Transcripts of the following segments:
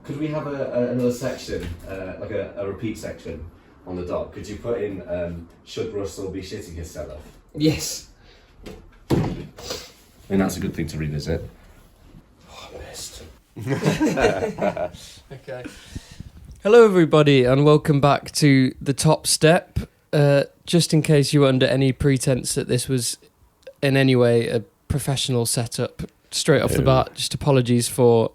Could we have another section, like a repeat section on the doc? Could you put in, should Russell be shitting himself? Yes. I mean, that's a good thing to revisit. Oh, I missed. Okay. Hello, everybody, and welcome back to The Top Step. Just in case you were under any pretense that this was in any way a professional setup, straight off the bat, just apologies for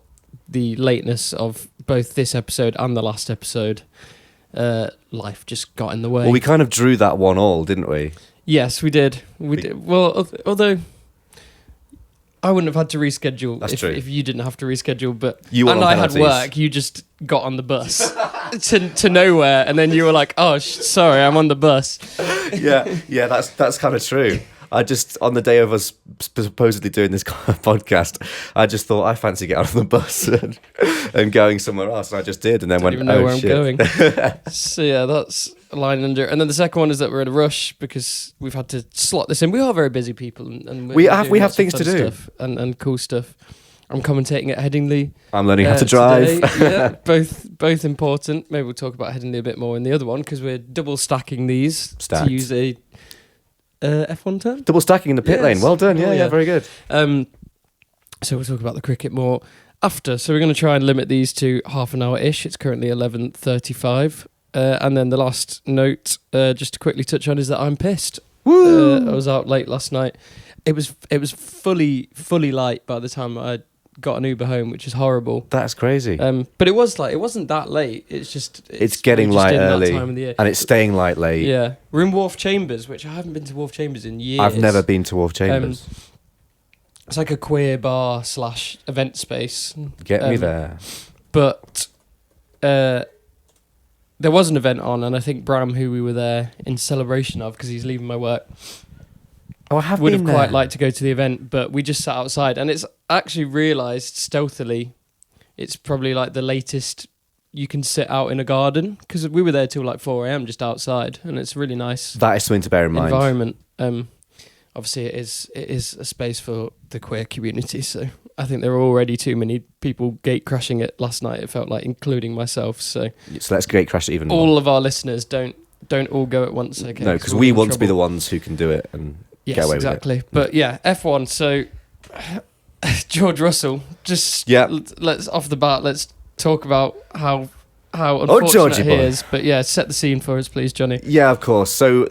the lateness of both this episode and the last episode. Life just got in the way. Well, we kind of drew that one all, didn't we? Yes, we did. We did. Well, although I wouldn't have had to reschedule if you didn't have to reschedule, but and I had work. You just got on the bus to nowhere, and then you were like, "Oh, sorry, I'm on the bus." Yeah, that's kind of true. I just, on the day of us supposedly doing this podcast, I just thought I fancy getting on the bus and going somewhere else, and I just did, and then I don't even know where I'm going. So yeah, that's a line under. And then the second one is that we're in a rush because we've had to slot this in. We are very busy people, and we have things to do and cool stuff. I'm commentating at Headingley. I'm learning how to drive. Yeah, both important. Maybe we'll talk about Headingley a bit more in the other one because we're double stacking these to use a F1 term. Double stacking in the pit lane. Well done. Yeah, very good. So we'll talk about the cricket more after. So we're going to try and limit these to half an hour-ish. It's currently 11:35. And then the last note, just to quickly touch on, is that I'm pissed. Woo! I was out late last night. It was fully light by the time I got an Uber home, which is horrible. That's crazy. But it wasn't that late. It's getting light early, that time of the year. And it's staying light late. Yeah, we're in Wharf Chambers, which I haven't been to Wharf Chambers in years. I've never been to Wharf Chambers. It's like a queer bar / event space. Get me there. But there was an event on, and I think Bram, who we were there in celebration of, because he's leaving my work, would have quite liked to go to the event, but we just sat outside, and it's actually realised stealthily it's probably like the latest you can sit out in a garden, because we were there till like 4 a.m. just outside, and it's really nice. That is something to bear in mind. Environment. Obviously it is a space for the queer community, so I think there were already too many people gate crashing it last night, it felt like, including myself. So let's gate crash it even more. All of our listeners don't all go at once, okay? No, because we want to be the ones who can do it and get away exactly. with it. But yeah, F1. So George Russell, let's off the bat, let's talk about how unfortunate he is. But yeah, set the scene for us, please, Jonny. Yeah, of course. So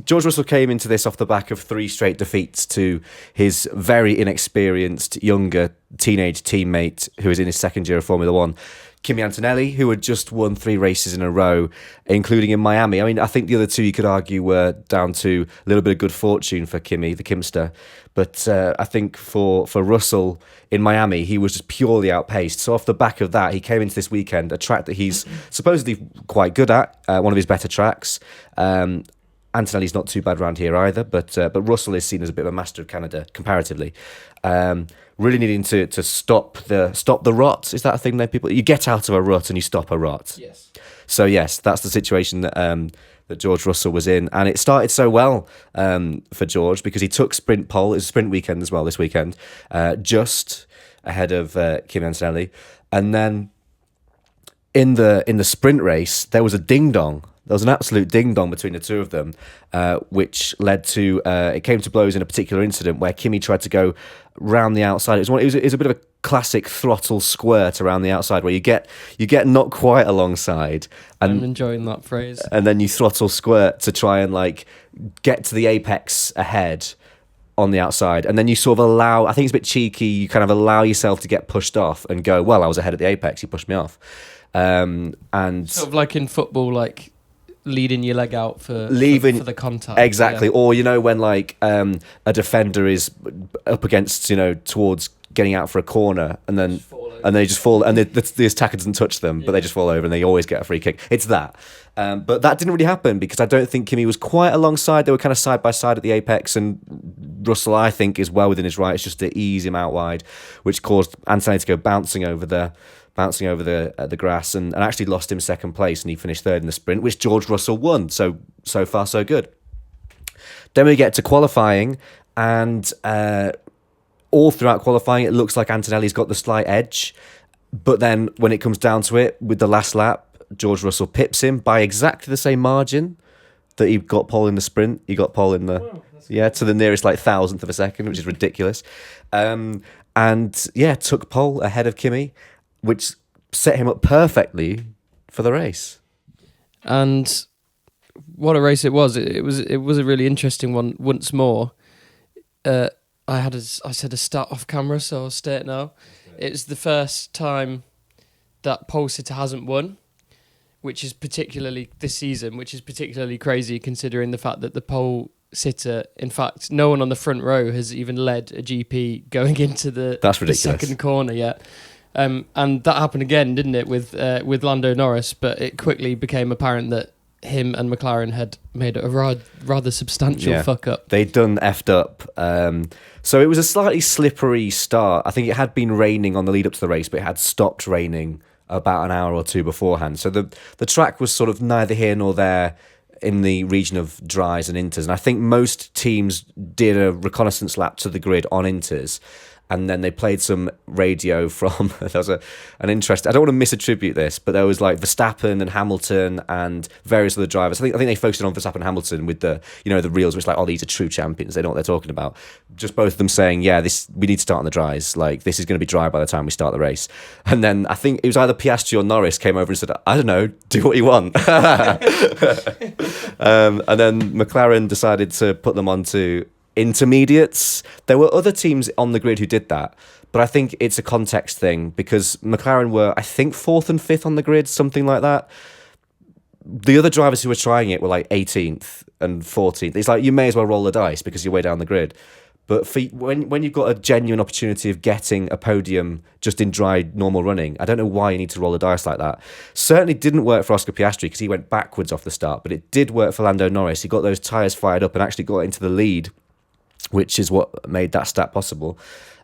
George Russell came into this off the back of 3 straight defeats to his very inexperienced, younger, teenage teammate who is in his second year of Formula One, Kimi Antonelli, who had just won 3 races in a row, including in Miami. I mean, I think the other 2 you could argue were down to a little bit of good fortune for Kimi, the Kimster. But I think for Russell in Miami, he was just purely outpaced. So off the back of that, he came into this weekend, a track that he's supposedly quite good at, one of his better tracks. Antonelli's not too bad around here either, but Russell is seen as a bit of a master of Canada comparatively. Really needing to stop the rut. Is that a thing that people... You get out of a rut and you stop a rut. Yes. So yes, that's the situation that George Russell was in. And it started so well for George because he took sprint pole. It was a sprint weekend as well this weekend, just ahead of Kimi Antonelli. And then in the sprint race, there was a ding-dong. There was an absolute ding-dong between the two of them, which led to... it came to blows in a particular incident where Kimi tried to go round the outside. It was a bit of a classic throttle squirt around the outside where you get not quite alongside. And, I'm enjoying that phrase. And then you throttle squirt to try and like get to the apex ahead on the outside. And then you sort of allow... I think it's a bit cheeky. You kind of allow yourself to get pushed off and go, well, I was ahead at the apex. He pushed me off. And sort of like in football, like... leading your leg out for the contact. Exactly. Yeah. Or, when like a defender is up against, towards getting out for a corner and then they just fall and the attacker doesn't touch them, but they just fall over and they always get a free kick. It's that. But that didn't really happen because I don't think Kimi was quite alongside. They were kind of side by side at the apex, and Russell, I think, is well within his rights just to ease him out wide, which caused Antonelli to go bouncing over the grass and actually lost him second place, and he finished third in the sprint, which George Russell won. So far, so good. Then we get to qualifying, and all throughout qualifying, it looks like Antonelli's got the slight edge. But then when it comes down to it, with the last lap, George Russell pips him by exactly the same margin that he got pole in the sprint. He got pole in the to the nearest like thousandth of a second, which is ridiculous. And took pole ahead of Kimi, which set him up perfectly for the race. And what a race it was! It was a really interesting one. Once more, I said a stat off camera, so I'll state it now. It's the first time that pole sitter hasn't won, which is particularly this season, which is particularly crazy considering the fact that the pole sitter, in fact, no one on the front row has even led a GP going into the second corner yet. And that happened again, didn't it, with Lando Norris? But it quickly became apparent that him and McLaren had made a rather substantial fuck up. They'd done effed up. So it was a slightly slippery start. I think it had been raining on the lead up to the race, but it had stopped raining about an hour or two beforehand. So the track was sort of neither here nor there in the region of dries and inters. And I think most teams did a reconnaissance lap to the grid on inters. And then they played some radio from, there was an interest, I don't want to misattribute this, but there was like Verstappen and Hamilton and various other drivers. I think they focused on Verstappen and Hamilton with the reels, which like, oh, these are true champions. They know what they're talking about. Just both of them saying, we need to start on the dries. Like, this is going to be dry by the time we start the race. And then I think it was either Piastri or Norris came over and said, I don't know, do what you want. And then McLaren decided to put them onto intermediates. There were other teams on the grid who did that, but I think it's a context thing because McLaren were, I think, 4th and 5th on the grid, something like that. The other drivers who were trying it were like 18th and 14th. It's like you may as well roll the dice because you're way down the grid. But when you've got a genuine opportunity of getting a podium just in dry, normal running, I don't know why you need to roll the dice like that. Certainly didn't work for Oscar Piastri because he went backwards off the start, but it did work for Lando Norris. He got those tyres fired up and actually got into the lead, which is what made that stat possible.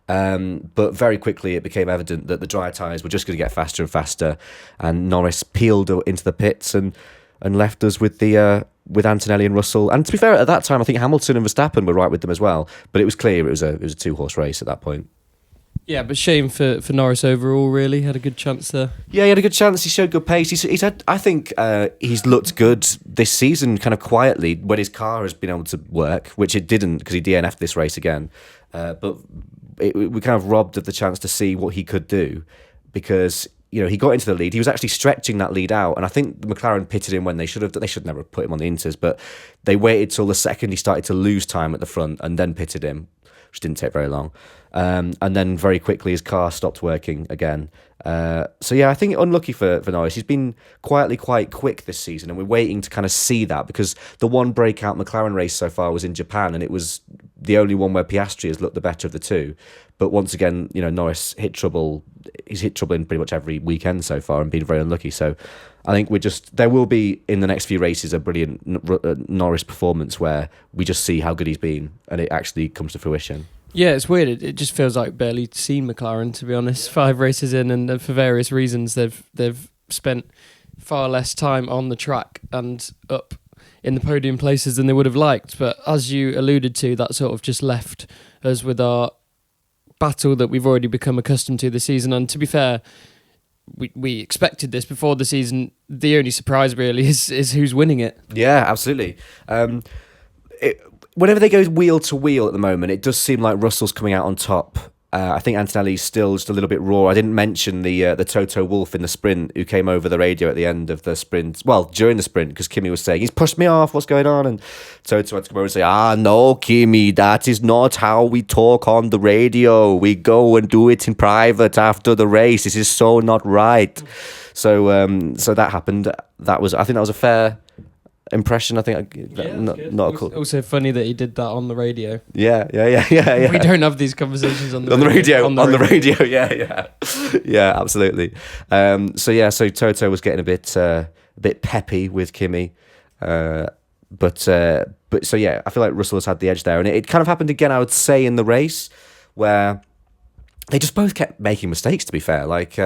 But very quickly it became evident that the dry tyres were just going to get faster and faster, and Norris peeled into the pits and left us with Antonelli and Russell. And to be fair, at that time I think Hamilton and Verstappen were right with them as well, but it was clear it was a 2-horse race at that point. Yeah, but shame for Norris overall, really. Had a good chance there. Yeah, he had a good chance. He showed good pace. He's had, I think he's looked good this season, kind of quietly, when his car has been able to work, which it didn't because he DNF'd this race again. But we kind of robbed of the chance to see what he could do because, he got into the lead. He was actually stretching that lead out. And I think McLaren pitted him when they should never have put him on the inters, but they waited till the second he started to lose time at the front and then pitted him, which didn't take very long. And then very quickly his car stopped working again. So yeah, I think unlucky for Norris. He's been quietly quite quick this season, and we're waiting to kind of see that because the one breakout McLaren race so far was in Japan, and it was the only one where Piastri has looked the better of the two. But once again, Norris hit trouble. He's hit trouble in pretty much every weekend so far and been very unlucky. So I think there will be in the next few races a brilliant Norris performance where we just see how good he's been and it actually comes to fruition. Yeah, it's weird. It just feels like barely seen McLaren, to be honest. 5 races in, and for various reasons, they've spent far less time on the track and up in the podium places than they would have liked. But as you alluded to, that sort of just left us with our battle that we've already become accustomed to this season. And to be fair, we expected this before the season. The only surprise really is who's winning it. Yeah, absolutely. Whenever they go wheel to wheel at the moment, it does seem like Russell's coming out on top. I think Antonelli's still just a little bit raw. I didn't mention the Toto Wolff in the sprint who came over the radio at the end of the sprint. Well, during the sprint, because Kimi was saying, he's pushed me off, what's going on? And Toto had to come over and say, no, Kimi, that is not how we talk on the radio. We go and do it in private after the race. This is so not right. So that happened. I think that was a fair impression. I think not cool. Also funny that he did that on the radio. Yeah. We don't have these conversations on the radio. Yeah, absolutely. So Toto was getting a bit peppy with Kimi, but so yeah, I feel like Russell has had the edge there, and it kind of happened again, I would say, in the race where they just both kept making mistakes, to be fair. Like,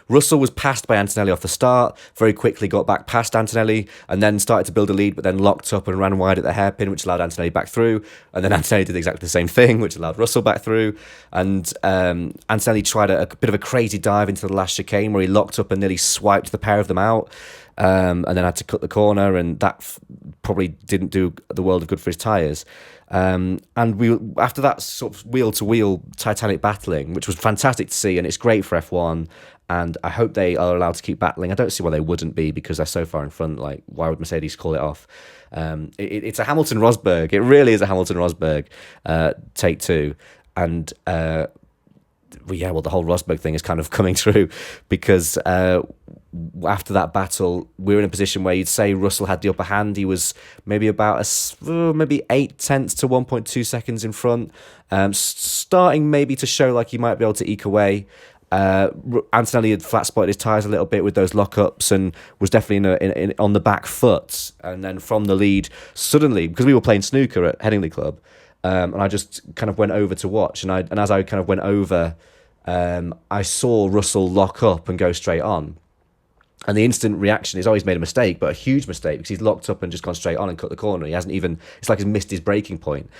Russell was passed by Antonelli off the start, very quickly got back past Antonelli, and then started to build a lead, but then locked up and ran wide at the hairpin, which allowed Antonelli back through. And then Antonelli did exactly the same thing, which allowed Russell back through. And Antonelli tried a bit of a crazy dive into the last chicane where he locked up and nearly swiped the pair of them out, and then had to cut the corner, and that probably didn't do the world of good for his tyres. And we, after that sort of wheel-to-wheel Titanic battling, which was fantastic to see, and it's great for F1, and I hope they are allowed to keep battling. I don't see why they wouldn't be, because they're so far in front. Like, why would Mercedes call it off? It's a Hamilton-Rosberg. It really is a Hamilton-Rosberg take two. And the whole Rosberg thing is kind of coming through, because after that battle, we were in a position where you'd say Russell had the upper hand. He was maybe about maybe 8 tenths to 1.2 seconds in front, starting maybe to show like he might be able to eke away. Antonelli had flat spotted his tyres a little bit with those lockups and was definitely on the back foot. And then from the lead, suddenly, because we were playing snooker at Headingley Club, and I just kind of went over to watch, and as I kind of went over, I saw Russell lock up and go straight on. And the instant reaction is, he's made a mistake, but a huge mistake, because he's locked up and just gone straight on and cut the corner. He hasn't even, it's like he's missed his braking point.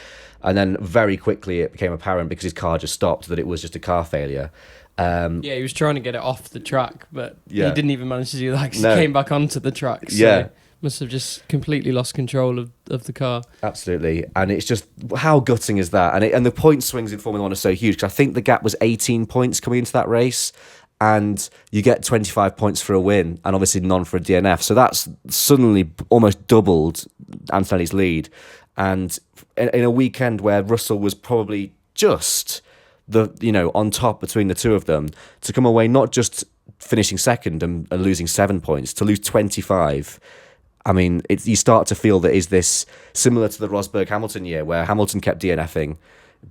And then very quickly it became apparent, because his car just stopped, that it was just a car failure. He was trying to get it off the track, but he didn't even manage to do that, because No. he came back onto the track. So must have just completely lost control of the car. Absolutely. And it's just, how gutting is that? And the point swings in Formula One are so huge, because I think the gap was 18 points coming into that race, and you get 25 points for a win, and obviously none for a DNF. So that's suddenly almost doubled Antonelli's lead. And in a weekend where Russell was probably just on top between the two of them, to come away not just finishing second and losing 7 points, to lose 25. I mean, you start to feel that, is this similar to the Rosberg-Hamilton year, where Hamilton kept DNFing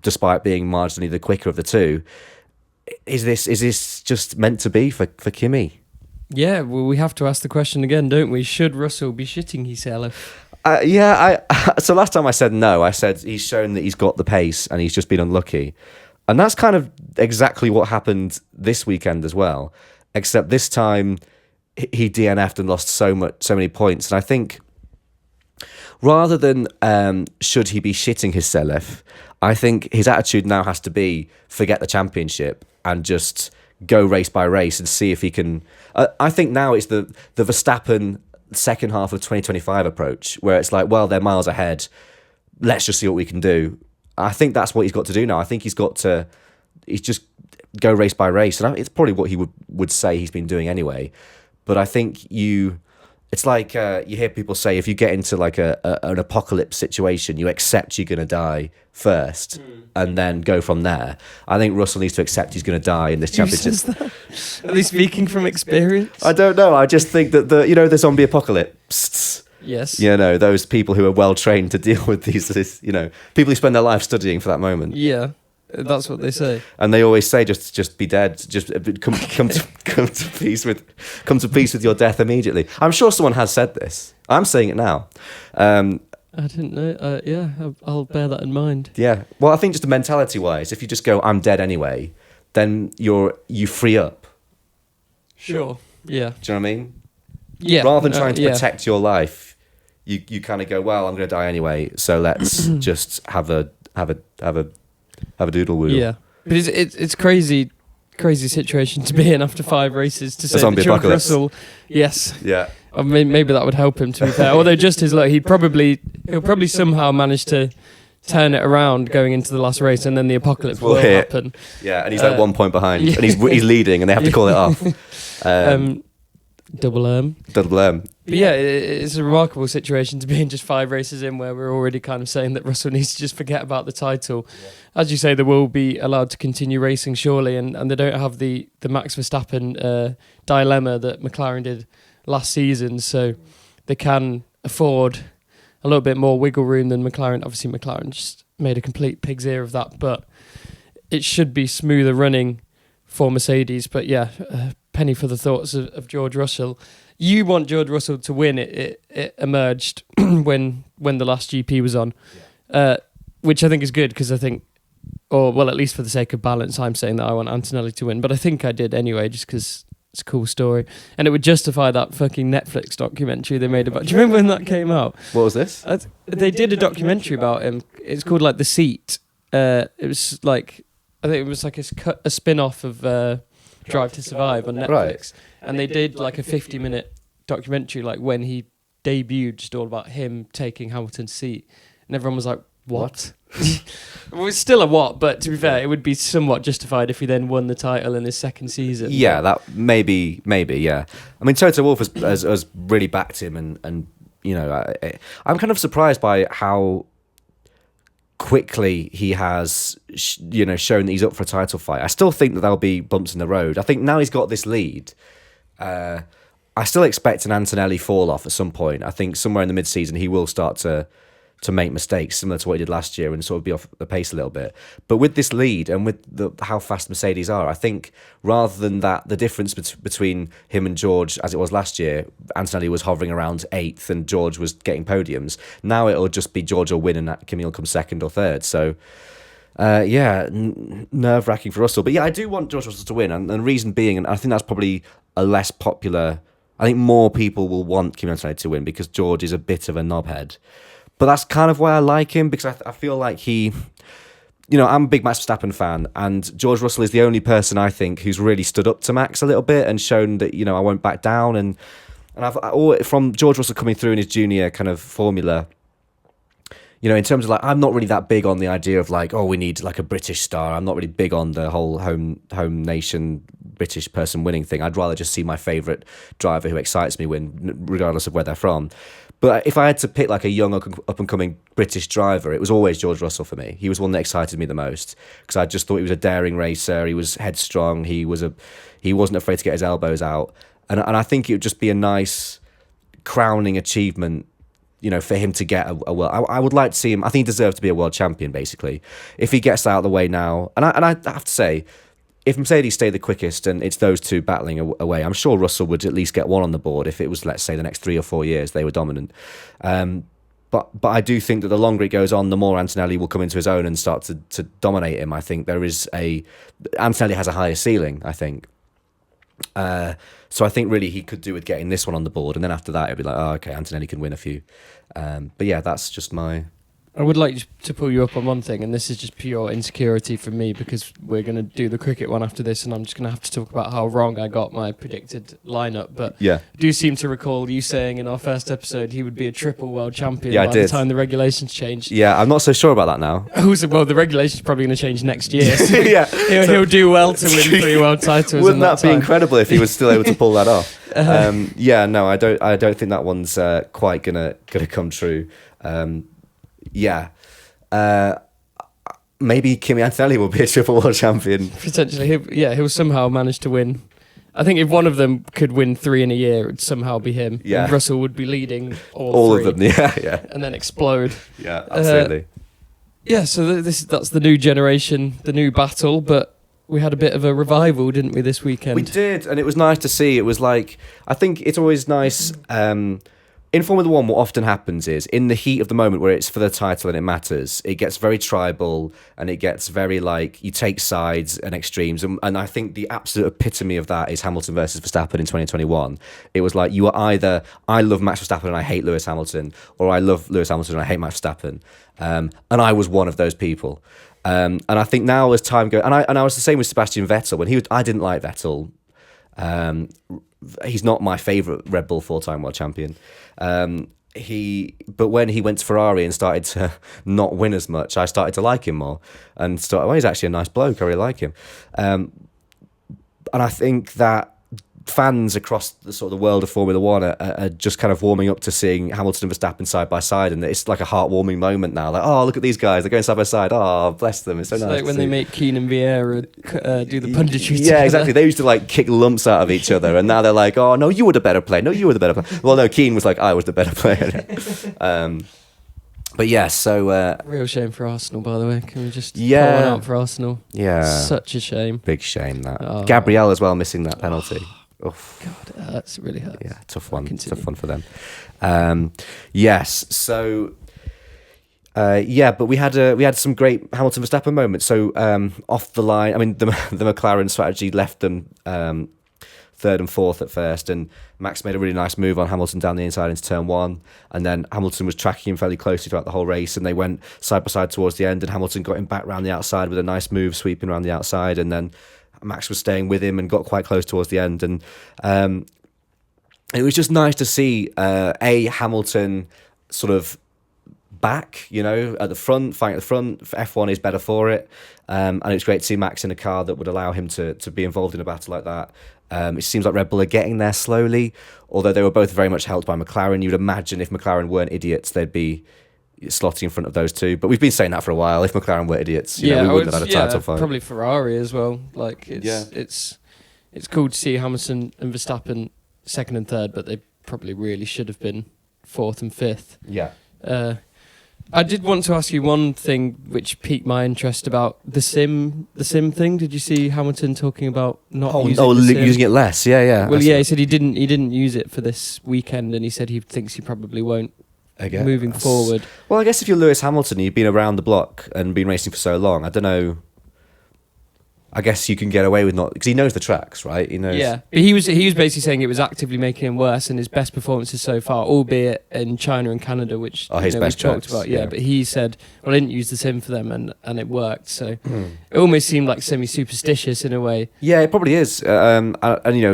despite being marginally the quicker of the two? Is this just meant to be for Kimi? Yeah, well, we have to ask the question again, don't we? Should Russell be shitting himself? So last time I said no. I said he's shown that he's got the pace and he's just been unlucky. And that's kind of exactly what happened this weekend as well, except this time he DNF'd and lost so many points. And I think, rather than should he be shitting himself, I think his attitude now has to be, forget the championship and just go race by race and see if he can. I think now it's the Verstappen second half of 2025 approach, where it's like, well, they're miles ahead, let's just see what we can do. I think that's what he's got to do now. I think he's just go race by race, and it's probably what he would say he's been doing anyway. But I think it's like you hear people say, if you get into like an apocalypse situation, you accept you're going to die first and then go from there. I think Russell needs to accept he's going to die in this championship. Who says that? Are they speaking from experience? I don't know. I just think that the zombie apocalypse. Yes. Those people who are well trained to deal with these, people who spend their life studying for that moment. Yeah. That's what they say, and they always say, just be dead. Just come to peace with your death immediately. I'm sure someone has said this. I'm saying it now. I didn't know. I'll bear that in mind. Yeah. Well, I think just mentality wise, if you just go, I'm dead anyway, then you free up. Sure. Yeah. Do you know what I mean? Yeah. Rather than trying to protect your life, you kind of go, well, I'm going to die anyway, so let's just have a doodle woodle. Yeah, but it's crazy situation to be in after 5 races, to say zombie that George apocalypse. Russell, yes, Yeah. I mean, maybe that would help him, to be fair. Although just his luck, he'll probably somehow manage to turn it around going into the last race, and then the apocalypse will happen. Yeah, and he's like 1 point behind, and he's leading, and they have to call it off. Double M. But yeah, it's a remarkable situation to be in, just 5 races in, where we're already kind of saying that Russell needs to just forget about the title. Yeah. As you say, they will be allowed to continue racing, surely, and they don't have the Max Verstappen dilemma that McLaren did last season, so they can afford a little bit more wiggle room than McLaren. Obviously, McLaren just made a complete pig's ear of that, but it should be smoother running for Mercedes. But yeah, penny for the thoughts of George Russell. You want George Russell to win. It emerged when the last GP was on, which I think is good, because I think well, at least for the sake of balance, I'm saying that I want Antonelli to win. But I think I did anyway, just because it's a cool story. And it would justify that fucking Netflix documentary they made about... Do you remember when that came out? What was this? They did a documentary about him. It's called, like, The Seat. It was, like... I think it was, like, a spin-off of Drive to Survive on Netflix. Right. And they did, like, a 50-minute documentary, like, when he debuted, just all about him taking Hamilton's seat. And everyone was like, what? Well, it's still a what, but to be fair, it would be somewhat justified if he then won the title in his second season. Yeah, that maybe, yeah. I mean, Toto Wolff has really backed him, and you know, I'm kind of surprised by how quickly he has, shown that he's up for a title fight. I still think that there'll be bumps in the road. I think now he's got this lead. I still expect an Antonelli fall off at some point. I think somewhere in the mid-season he will start to make mistakes similar to what he did last year and sort of be off the pace a little bit. But with this lead and with how fast Mercedes are, I think rather than that, the difference between him and George, as it was last year, Antonelli was hovering around 8th and George was getting podiums. Now it'll just be George will win and Kimi will come 2nd or 3rd. So, nerve-wracking for Russell. But yeah, I do want George Russell to win. And the reason being, and I think that's probably a less popular... I think more people will want Kimi Antonelli to win because George is a bit of a knobhead. But that's kind of why I like him, because I feel like he... I'm a big Max Verstappen fan, and George Russell is the only person I think who's really stood up to Max a little bit and shown that, I won't back down. And from George Russell coming through in his junior kind of formula, in terms of like, I'm not really that big on the idea of like, we need like a British star. I'm not really big on the whole home nation British person winning thing. I'd rather just see my favourite driver who excites me win, regardless of where they're from. But if I had to pick like a young up-and-coming British driver, it was always George Russell for me. He was one that excited me the most because I just thought he was a daring racer. He was headstrong. He wasn't afraid to get his elbows out. And I think it would just be a nice crowning achievement, for him to get a world. I would like to see him. I think he deserves to be a world champion, basically. If he gets out of the way now, and I have to say, if Mercedes stay the quickest and it's those two battling away, I'm sure Russell would at least get one on the board if it was, let's say, the next 3 or 4 years they were dominant. But I do think that the longer it goes on, the more Antonelli will come into his own and start to dominate him. I think Antonelli has a higher ceiling, I think. So I think really he could do with getting this one on the board, and then after that it'd be like, okay, Antonelli can win a few. But yeah, that's just my... I would like to pull you up on one thing, and this is just pure insecurity from me because we're going to do the cricket one after this, and I'm just going to have to talk about how wrong I got my predicted lineup. But yeah. I do seem to recall you saying in our first episode he would be a triple world champion by the time the regulations changed. Yeah, I'm not so sure about that now. Well, the regulations are probably going to change next year. So yeah, he'll do well to win 3 world titles. Wouldn't that be incredible if he was still able to pull that off? Yeah, no, I don't think that one's quite gonna come true. Yeah. Maybe Kimi Antonelli will be a triple world champion. Potentially, he'll somehow manage to win. I think if one of them could win 3 in a year, it would somehow be him. Yeah. And Russell would be leading all 3. Of them, yeah. And then explode. Yeah, absolutely. So that's the new generation, the new battle, but we had a bit of a revival, didn't we, this weekend? We did, and it was nice to see. It was like, I think it's always nice... in Formula 1, what often happens is, in the heat of the moment where it's for the title and it matters, it gets very tribal and it gets very like, you take sides and extremes. And I think the absolute epitome of that is Hamilton versus Verstappen in 2021. It was like, you are either, I love Max Verstappen and I hate Lewis Hamilton, or I love Lewis Hamilton and I hate Max Verstappen. And I was one of those people. And I think now as time goes, and I was the same with Sebastian Vettel. I didn't like Vettel. He's not my favourite Red Bull 4-time world champion. But when he went to Ferrari and started to not win as much, I started to like him more and he's actually a nice bloke. I really like him. And I think that fans across the sort of the world of Formula 1 are just kind of warming up to seeing Hamilton and Verstappen side by side, and it's like a heartwarming moment now. Like, oh, look at these guys, they're going side by side. Oh, bless them, it's so nice. Like when they make Keane and Vieira do the punditry together. Yeah, exactly. They used to like kick lumps out of each other, and now they're like, oh no, you were the better player. No, you were the better player. Well, no, Keane was like, I was the better player. But yeah, so... real shame for Arsenal, by the way. Can we just pour one out for Arsenal? Yeah. Such a shame. Big shame, that. Oh. Gabriel as well, missing that penalty. Oof. God, that's really hurt. Yeah, tough one. Tough one for them. Yes, so But we had some great Hamilton Verstappen moments. So off the line, I mean, the McLaren strategy left them third and fourth at first, and Max made a really nice move on Hamilton down the inside into turn one, and then Hamilton was tracking him fairly closely throughout the whole race, and they went side by side towards the end, and Hamilton got him back round the outside with a nice move, sweeping around the outside, and then Max was staying with him and got quite close towards the end, and it was just nice to see Hamilton sort of back, at the front, fighting at the front. F1 is better for it, and it's great to see Max in a car that would allow him to be involved in a battle like that. It seems like Red Bull are getting there slowly, although they were both very much helped by McLaren. You'd imagine if McLaren weren't idiots, they'd be slotting in front of those two. But we've been saying that for a while. If McLaren were idiots, we wouldn't have had a title fight. Probably Ferrari as well. Like it's cool to see Hamilton and Verstappen second and third, but they probably really should have been fourth and fifth. Yeah. I did want to ask you one thing which piqued my interest about the sim thing. Did you see Hamilton talking about not using it less? Yeah. Well, he said he didn't use it for this weekend, and he said he thinks he probably won't moving forward. Well, I guess if you're Lewis Hamilton, you've been around the block and been racing for so long. I don't know. I guess you can get away with not, because he knows the tracks, right? He knows. Yeah, but he was basically saying it was actively making him worse, and his best performances so far, albeit in China and Canada, which his best talked about. Yeah, but he said, "Well, I didn't use the sim for them, and it worked." So it almost seemed like semi-superstitious in a way. Yeah, it probably is. And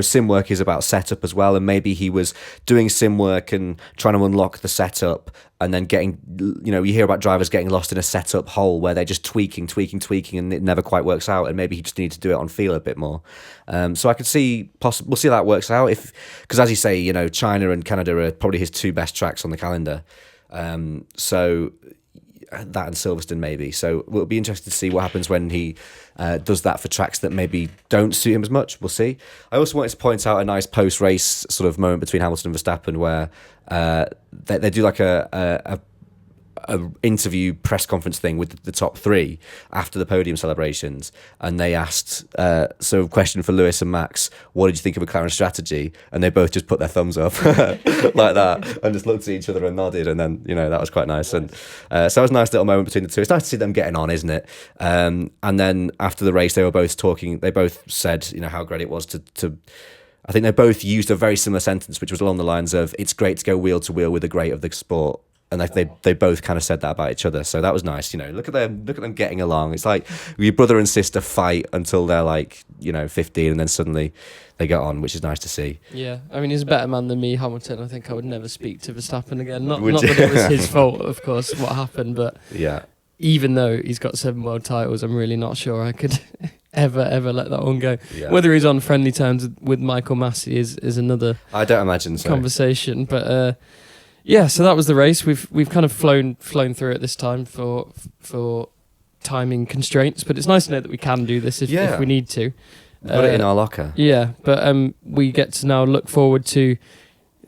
sim work is about setup as well, and maybe he was doing sim work and trying to unlock the setup. And then you hear about drivers getting lost in a setup hole where they're just tweaking, and it never quite works out. And maybe he just needs to do it on feel a bit more. So I could see we'll see how that works out. Because as you say, China and Canada are probably his two best tracks on the calendar. So that and Silverstone maybe. So we'll be interested to see what happens when he does that for tracks that maybe don't suit him as much. We'll see. I also wanted to point out a nice post-race sort of moment between Hamilton and Verstappen where they do like a interview press conference thing with the top three after the podium celebrations, and they asked question for Lewis and Max, what did you think of McLaren's strategy? And they both just put their thumbs up like that and just looked at each other and nodded, and then that was quite nice. And so it was a nice little moment between the two. It's nice to see them getting on, isn't it? And then after the race they were both talking, they both said how great it was to I think they both used a very similar sentence, which was along the lines of, it's great to go wheel to wheel with the great of the sport. And they both kind of said that about each other, so that was nice. Look at them getting along. It's like your brother and sister fight until they're like 15, and then suddenly they get on, which is nice to see. Yeah, I mean, he's a better man than me, Hamilton. I think I would never speak to Verstappen again. Not that it was his fault, of course, what happened, but yeah. Even though he's got 7 world titles, I'm really not sure I could ever let that one go. Yeah. Whether he's on friendly terms with Michael Massey is another. I don't imagine so. Conversation, but. Yeah, so that was the race. We've kind of flown through it this time for timing constraints, but it's nice to know that we can do this if we need to. Put it in our locker. Yeah, but we get to now look forward to.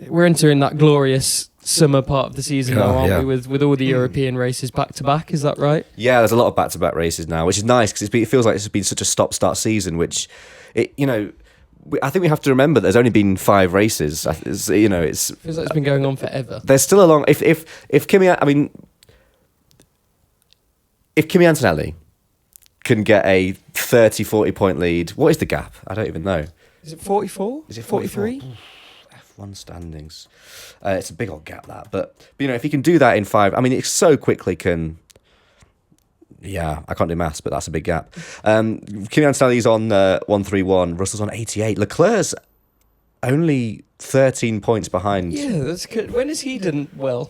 We're entering that glorious summer part of the season now, aren't we? With all the European races back to back, is that right? Yeah, there's a lot of back to back races now, which is nice because it feels like it's been such a stop-start season, which I think we have to remember that there's only been 5 races. It feels like it's been going on forever. There's still a long. If Kimi Antonelli can get a 30-40 point lead, what is the gap? I don't even know. Is it 44? Is it 43? F1 standings. It's a big old gap that, but if he can do that in 5, I mean, it so quickly can. Yeah, I can't do maths, but that's a big gap. Kimi Antonelli's on 131. Russell's on 88. Leclerc's only 13 points behind. Yeah, that's good. When has he done well?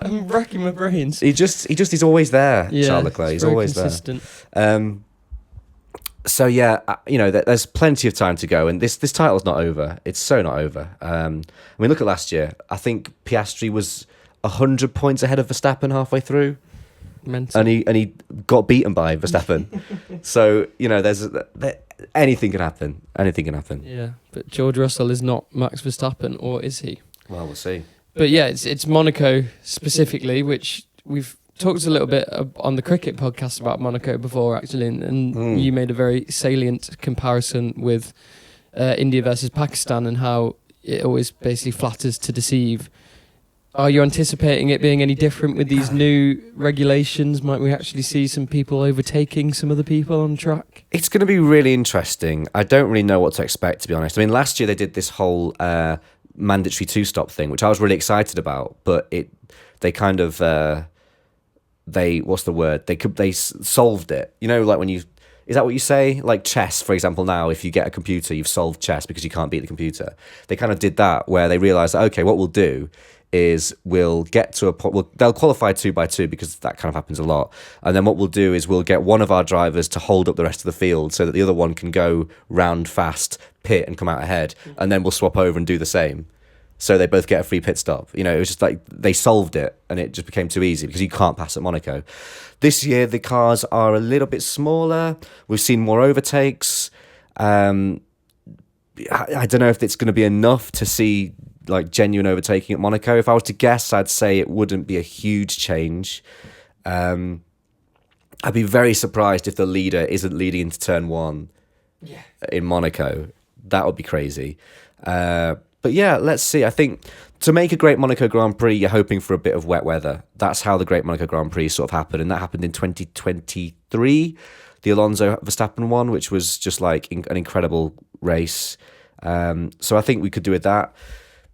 I'm racking my brains. He's always there, Charles Leclerc. He's always consistent. There. So yeah, there's plenty of time to go, and this title's not over. It's so not over. I mean, look at last year. I think Piastri was 100 points ahead of Verstappen halfway through. Mental. And he got beaten by Verstappen. So there's anything can happen. Anything can happen. Yeah, but George Russell is not Max Verstappen, or is he? Well, we'll see. But yeah, it's Monaco specifically, which we've talked a little bit on the cricket podcast about Monaco before, actually, and you made a very salient comparison with India versus Pakistan and how it always basically flatters to deceive. Are you anticipating it being any different with these new regulations? Might we actually see some people overtaking some other people on track? It's going to be really interesting. I don't really know what to expect, to be honest. I mean, last year they did this whole mandatory two-stop thing, which I was really excited about, but they kind of what's the word? They solved it. You know, like when you. Is that what you say? Like chess, for example, now, if you get a computer, you've solved chess because you can't beat the computer. They kind of did that where they realised, okay, what we'll do is we'll get to a point, they'll qualify 2x2 because that kind of happens a lot. And then what we'll do is we'll get one of our drivers to hold up the rest of the field so that the other one can go round fast, pit and come out ahead. And then we'll swap over and do the same. So they both get a free pit stop. You know, it was just like they solved it and it just became too easy because you can't pass at Monaco. This year, the cars are a little bit smaller. We've seen more overtakes. I don't know if it's going to be enough to see like genuine overtaking at Monaco. If I was to guess, I'd say it wouldn't be a huge change. I'd be very surprised if the leader isn't leading into turn one in Monaco. That would be crazy. But yeah, let's see. I think to make a great Monaco Grand Prix, you're hoping for a bit of wet weather. That's how the great Monaco Grand Prix sort of happened. And that happened in 2023, the Alonso Verstappen one, which was just like an incredible race. So I think we could do with that.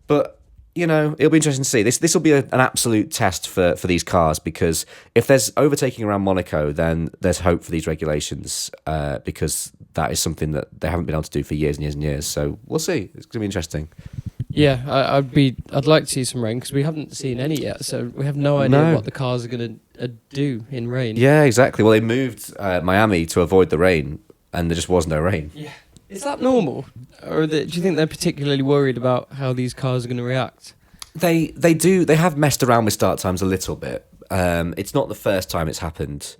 But, you know, it'll be interesting to see. This will be an absolute test for these cars because if there's overtaking around Monaco, then there's hope for these regulations because that is something that they haven't been able to do for years and years and years. So we'll see. It's going to be interesting. Yeah, I'd like to see some rain because we haven't seen any yet, so we have no idea what the cars are going to do in rain. Yeah, exactly. Well, they moved Miami to avoid the rain, and there just was no rain. Yeah. Is that normal? Or do you think they're particularly worried about how these cars are going to react? They do. They have messed around with start times a little bit. It's not the first time it's happened.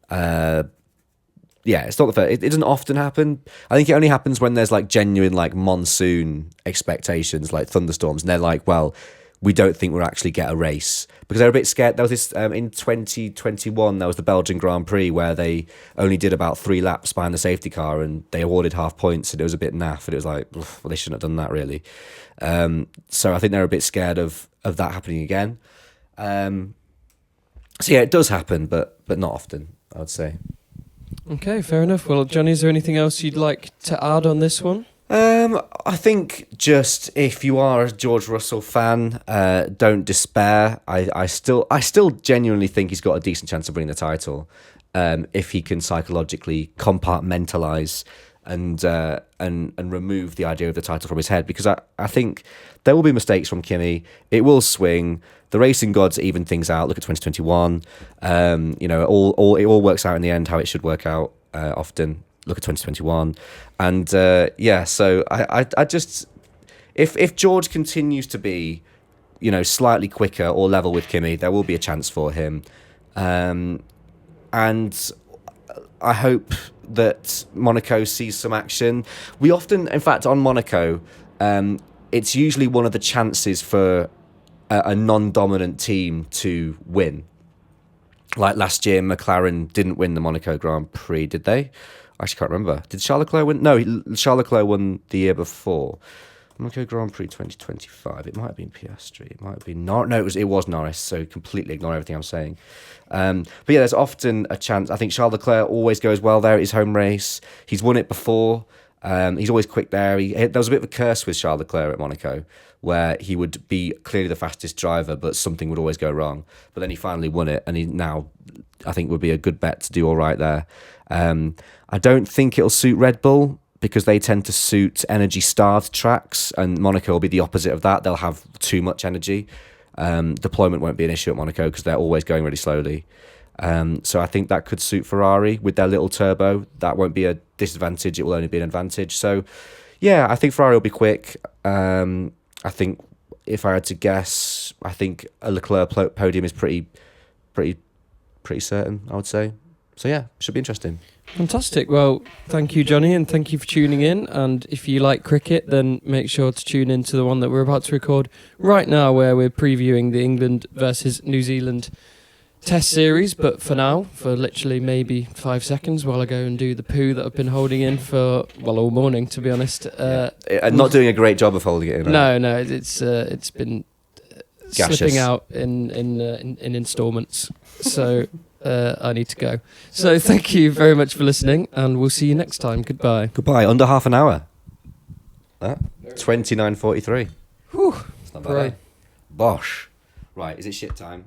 It's not the first. It doesn't often happen. I think it only happens when there's like genuine like monsoon expectations, like thunderstorms, and they're like, well, we don't think we'll actually get a race because they're a bit scared. There was this in 2021. There was the Belgian Grand Prix where they only did about 3 laps behind the safety car and they awarded half points, and it was a bit naff. And it was like, well, they shouldn't have done that really. So I think they're a bit scared of that happening again. So yeah, it does happen, but not often, I would say. Okay, fair enough. Well, Jonny, is there anything else you'd like to add on this one? I think just if you are a George Russell fan, don't despair. I still genuinely think he's got a decent chance of winning the title, if he can psychologically compartmentalise and remove the idea of the title from his head. Because I think there will be mistakes from Kimi. It will swing. The racing gods even things out. Look at 2021. You know, it all works out in the end how it should work out. Often. Look at 2021, and so I just if George continues to be, you know, slightly quicker or level with Kimi, there will be a chance for him, and I hope that Monaco sees some action. We often, in fact, on Monaco, it's usually one of the chances for a non-dominant team to win. Like last year, McLaren didn't win the Monaco Grand Prix, did they? I actually can't remember. Did Charles Leclerc win? No, Charles Leclerc won the year before. Monaco Grand Prix 2025. It might have been Piastri. It might have been Norris. No, it was Norris. So completely ignore everything I'm saying. But yeah, there's often a chance. I think Charles Leclerc always goes well there at his home race. He's won it before. He's always quick there. There was a bit of a curse with Charles Leclerc at Monaco, where he would be clearly the fastest driver, but something would always go wrong. But then he finally won it, and he now, I think, would be a good bet to do all right there. I don't think it'll suit Red Bull because they tend to suit energy-starved tracks, and Monaco will be the opposite of that. They'll have too much energy. Deployment won't be an issue at Monaco because they're always going really slowly. So I think that could suit Ferrari with their little turbo. That won't be a disadvantage. It will only be an advantage. So, yeah, I think Ferrari will be quick. I think if I had to guess, I think a Leclerc podium is pretty certain, I would say. So, yeah, should be interesting. Fantastic. Well, thank you, Jonny, and thank you for tuning in. And if you like cricket, then make sure to tune in to the one that we're about to record right now, where we're previewing the England versus New Zealand Test series. But for now, for literally maybe 5 seconds, while I go and do the poo that I've been holding in for, well, all morning, to be honest. Not doing a great job of holding it in. No, it's been slipping out in installments. So I need to go. So thank you very much for listening, and we'll see you next time. Goodbye. Goodbye. Under half an hour. 29:43. Whew. It's not bad. Bosh. Right, is it shit time?